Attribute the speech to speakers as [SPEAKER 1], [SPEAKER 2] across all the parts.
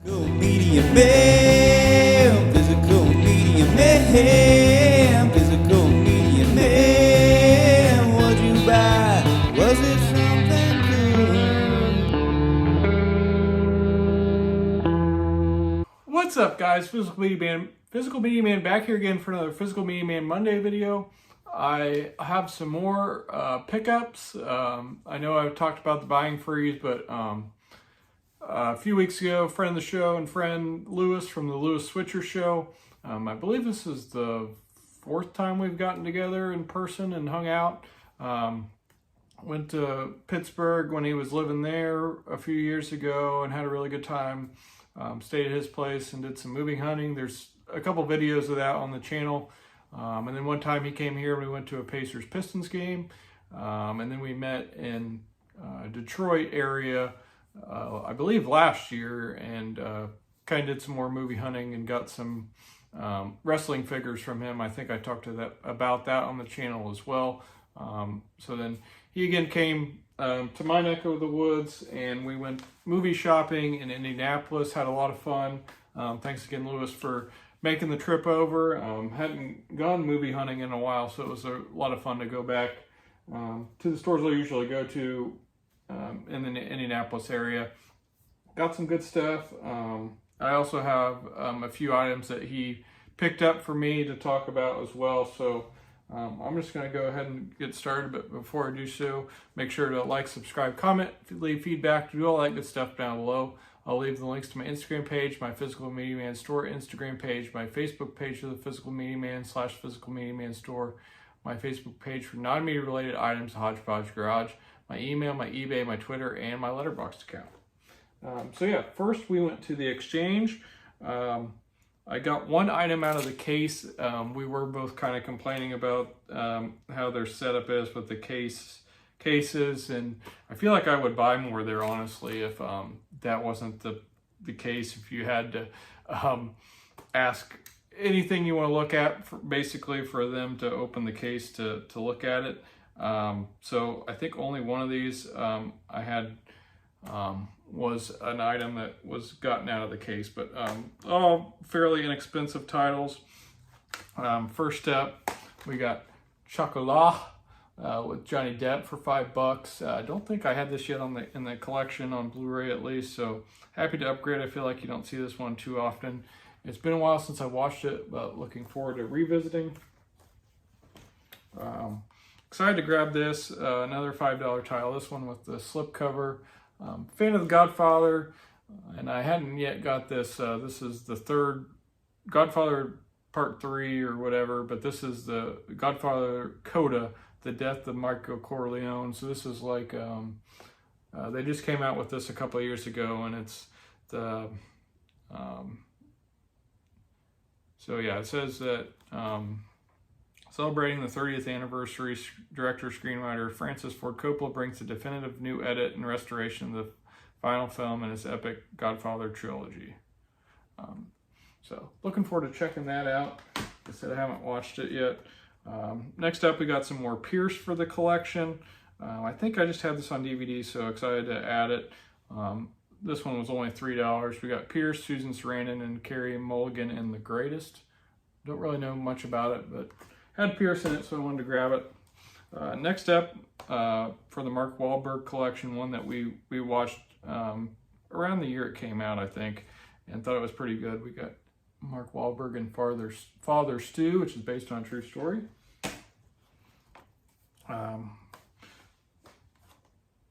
[SPEAKER 1] Physical media man, physical media man, physical media man. What'd you buy? Was it something good?
[SPEAKER 2] What's up, guys? Physical Media Man back here again for another Physical Media Man Monday video. I have some more pickups. I know I've talked about the buying freeze, but a few weeks ago, friend of the show and friend Lewis from the Lewis Switcher Show. I believe this is the fourth time we've gotten together in person and hung out. Went to Pittsburgh when he was living there a few years ago and had a really good time. Stayed at his place and did some movie hunting. There's a couple videos of that on the channel. And then one time he came here and we went to a Pacers-Pistons game. And then we met in Detroit area, I believe last year, and kind of did some more movie hunting and got some wrestling figures from him. I think I talked about that on the channel as well. So then he again came to my neck of the woods and we went movie shopping in Indianapolis, had a lot of fun. Thanks again, Lewis, for making the trip over. Hadn't gone movie hunting in a while, so it was a lot of fun to go back to the stores I usually go to in the Indianapolis area. Got some good stuff. I also have a few items that he picked up for me to talk about as well. So I'm just going to go ahead and get started, but before I do so, make sure to like, subscribe, comment, leave feedback, do all that good stuff down below. I'll leave the links to my Instagram page, my Physical Media Man Store Instagram page, my Facebook page for the Physical Media Man / Physical Media Man Store, my Facebook page for non-media related items, Hodgepodge Garage, my email, my eBay, my Twitter, and my Letterboxd account. So yeah, first we went to the exchange. I got one item out of the case. We were both kind of complaining about how their setup is with the cases, and I feel like I would buy more there, honestly, if that wasn't the case. If you had to ask anything you want to look at, basically for them to open the case to look at it. So I think only one of these I had was an item that was gotten out of the case, but all fairly inexpensive titles. First up, we got Chocolat with Johnny Depp for $5. I don't think I had this yet in the collection on Blu-ray, at least, so happy to upgrade. I feel like you don't see this one too often. It's been a while since I watched it, but looking forward to revisiting. Excited to grab this, another $5 title, this one with the slipcover. Fan of The Godfather, and I hadn't yet got this. This is the third Godfather Part 3 or whatever, but this is the Godfather Coda, the death of Michael Corleone. So this is like, they just came out with this a couple of years ago, and it's the, so yeah, it says that, celebrating the 30th anniversary, director-screenwriter Francis Ford Coppola brings a definitive new edit and restoration of the final film in his epic Godfather trilogy. So looking forward to checking that out. Like I said, I haven't watched it yet. Next up, we got some more Pierce for the collection. I think I just had this on DVD, so excited to add it. This one was only $3. We got Pierce, Susan Sarandon, and Carey Mulligan in The Greatest. Don't really know much about it, but had Pierce in it, so I wanted to grab it. Next up, for the Mark Wahlberg collection, one that we watched around the year it came out, I think, and thought it was pretty good. We got Mark Wahlberg and Father Stu, which is based on a true story.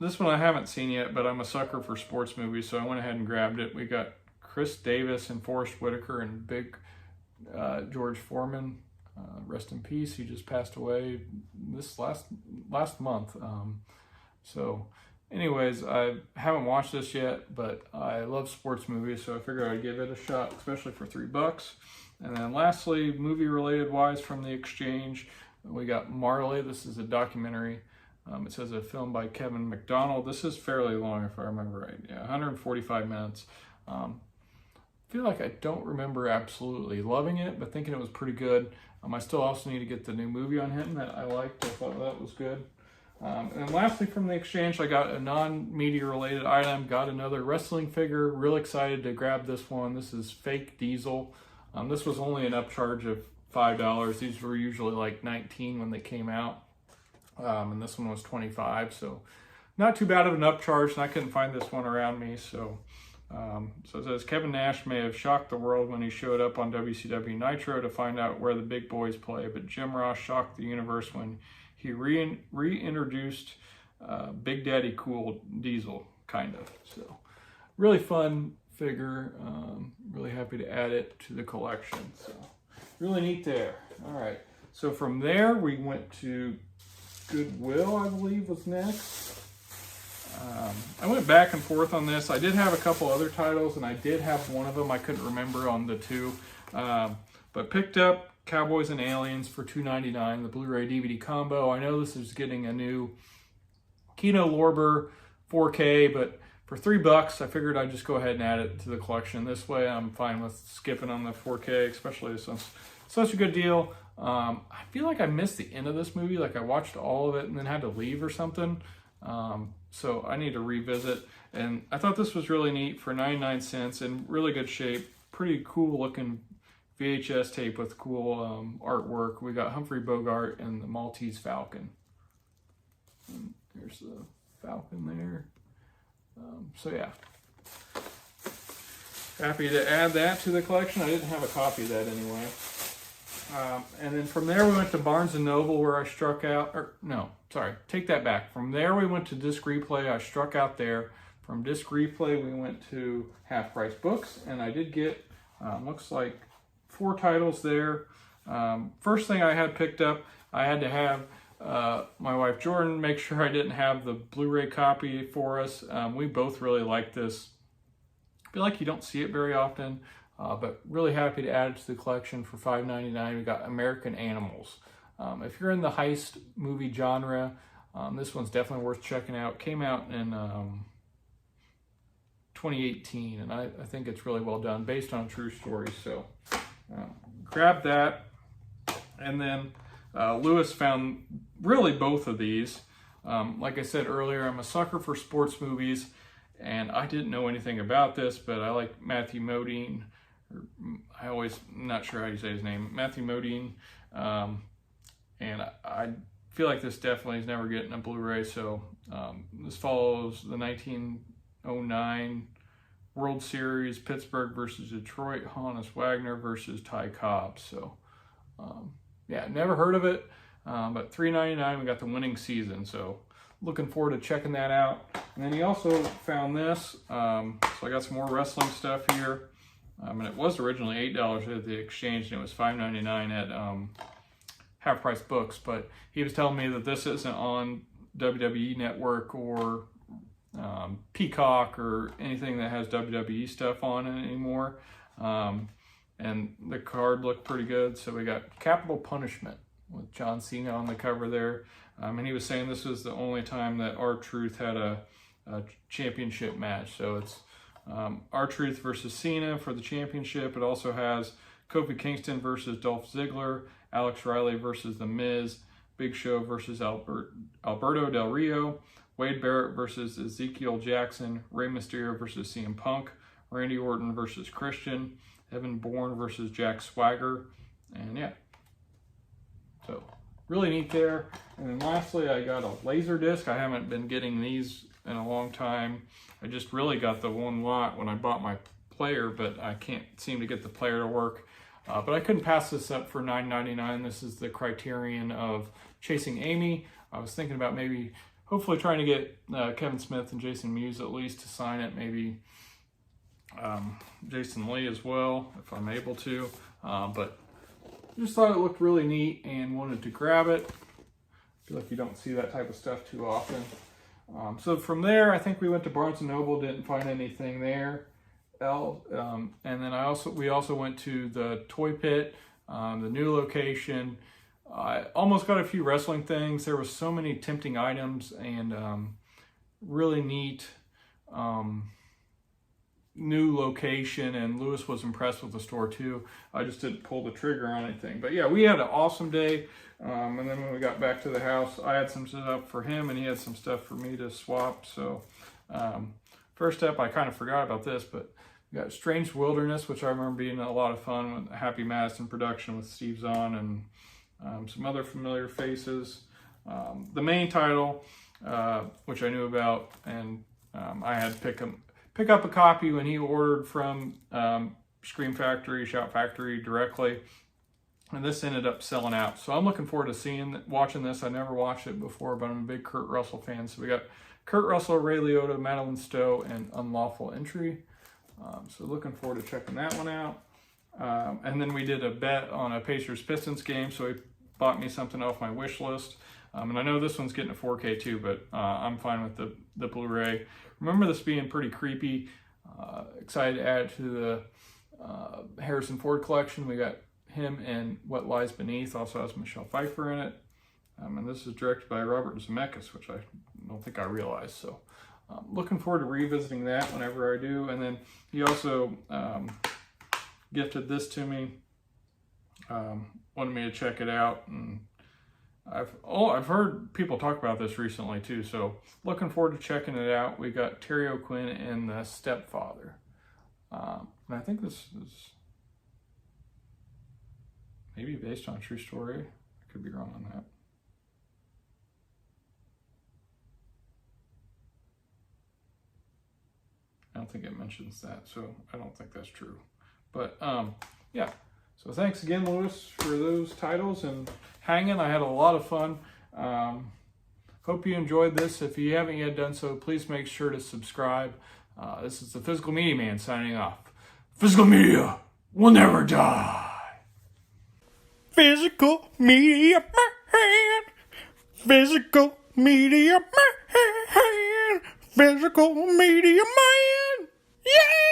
[SPEAKER 2] This one I haven't seen yet, but I'm a sucker for sports movies, so I went ahead and grabbed it. We got Chris Davis and Forrest Whitaker and Big George Foreman. Rest in peace. He just passed away this last month. So anyways, I haven't watched this yet, but I love sports movies, so I figured I'd give it a shot, especially for $3. And then lastly, movie related wise from the exchange, we got Marley. This is a documentary. It says a film by Kevin McDonald. This is fairly long, if I remember right. Yeah, 145 minutes. I feel like I don't remember absolutely loving it, but thinking it was pretty good. I still also need to get the new movie on him that I liked. I thought that was good. And lastly, from the exchange, I got a non-media related item, got another wrestling figure. Real excited to grab this one. This is Fake Diesel. This was only an upcharge of $5. These were usually like $19 when they came out. And this one was $25, so not too bad of an upcharge, and I couldn't find this one around me. So it says, Kevin Nash may have shocked the world when he showed up on WCW Nitro to find out where the big boys play, but Jim Ross shocked the universe when he reintroduced Big Daddy Cool Diesel, kind of. So really fun figure. Really happy to add it to the collection. So really neat there. All right. So from there, we went to Goodwill, I believe, was next. I went back and forth on this. I did have a couple other titles, and I did have one of them. I couldn't remember on the two. But picked up Cowboys and Aliens for $2.99, the Blu-ray DVD combo. I know this is getting a new Kino Lorber 4K, but for $3, I figured I'd just go ahead and add it to the collection. This way, I'm fine with skipping on the 4K, especially since it's such a good deal. I feel like I missed the end of this movie. Like I watched all of it and then had to leave or something. So I need to revisit. And I thought this was really neat for 99 cents in really good shape. Pretty cool looking VHS tape with cool artwork. We got Humphrey Bogart and the Maltese Falcon. And there's the Falcon there. So yeah. Happy to add that to the collection. I didn't have a copy of that anyway. And then from there we went to Barnes & Noble where I struck out, or no, sorry, take that back. From there we went to Disc Replay. I struck out there. From Disc Replay we went to Half Price Books, and I did get, looks like 4 titles there. First thing I had picked up, I had to have my wife Jordan make sure I didn't have the Blu-ray copy for us. We both really like this. I feel like you don't see it very often. But really happy to add it to the collection for $5.99. We got American Animals. If you're in the heist movie genre, this one's definitely worth checking out. Came out in 2018, and I think it's really well done, based on a true story. So grab that. And then Lewis found really both of these. Like I said earlier, I'm a sucker for sports movies, and I didn't know anything about this, but I like Matthew Modine. I'm not sure how you say his name, Matthew Modine, and I feel like this definitely is never getting a Blu-ray. So this follows the 1909 World Series, Pittsburgh versus Detroit, Honus Wagner versus Ty Cobb. So yeah, never heard of it, but $3.99 we got the winning season. So looking forward to checking that out. And then he also found this, so I got some more wrestling stuff here. And it was originally $8 at the exchange, and it was $5.99 at Half Price Books. But he was telling me that this isn't on WWE Network or Peacock or anything that has WWE stuff on it anymore. And the card looked pretty good. So we got Capital Punishment with John Cena on the cover there. And he was saying this was the only time that R-Truth had a championship match. So it's R-Truth versus Cena for the championship. It also has Kofi Kingston versus Dolph Ziggler, Alex Riley versus The Miz, Big Show versus Alberto Del Rio, Wade Barrett versus Ezekiel Jackson, Rey Mysterio versus CM Punk, Randy Orton versus Christian, Evan Bourne versus Jack Swagger, and yeah. So really neat there. And then lastly, I got a laser disc. I haven't been getting these in a long time. I just really got the one lot when I bought my player, but I can't seem to get the player to work. But I couldn't pass this up for $9.99. This is the Criterion of Chasing Amy. I was thinking about maybe, hopefully trying to get Kevin Smith and Jason Mewes at least to sign it. Maybe Jason Lee as well, if I'm able to. But just thought it looked really neat and wanted to grab it. I feel like you don't see that type of stuff too often. So from there, I think we went to Barnes & Noble, didn't find anything there. And then we also went to the Toy Pit, the new location. I almost got a few wrestling things. There was so many tempting items and really neat new location, and Lewis was impressed with the store too. I just didn't pull the trigger on anything. But yeah, we had an awesome day. And then when we got back to the house, I had some stuff for him and he had some stuff for me to swap. So first step, I kind of forgot about this, but we got Strange Wilderness, which I remember being a lot of fun with Happy Madison production with Steve Zahn and some other familiar faces. The main title, which I knew about, and I had to pick up a copy when he ordered from Scream Factory, Shout Factory directly, and this ended up selling out. So I'm looking forward to watching this. I never watched it before, but I'm a big Kurt Russell fan. So we got Kurt Russell, Ray Liotta, Madeline Stowe, and Unlawful Entry. So looking forward to checking that one out. And then we did a bet on a Pacers-Pistons game, so he bought me something off my wish list. And I know this one's getting a 4K too, but I'm fine with the Blu-ray. Remember this being pretty creepy. Excited to add it to the Harrison Ford collection. We got him in What Lies Beneath, also has Michelle Pfeiffer in it. And this is directed by Robert Zemeckis, which I don't think I realized. So looking forward to revisiting that whenever I do. And then he also gifted this to me, wanted me to check it out, and I've heard people talk about this recently too, so looking forward to checking it out. We got Terry O'Quinn and The Stepfather, and I think this is maybe based on a true story. I could be wrong on that. I don't think it mentions that, so I don't think that's true. But yeah, so thanks again, Lewis, for those titles and hanging. I had a lot of fun. Hope you enjoyed this. If you haven't yet done so, please make sure to subscribe. This is the Physical Media Man signing off. Physical Media will never die.
[SPEAKER 3] Physical Media Man. Physical Media Man. Physical Media Man. Yeah!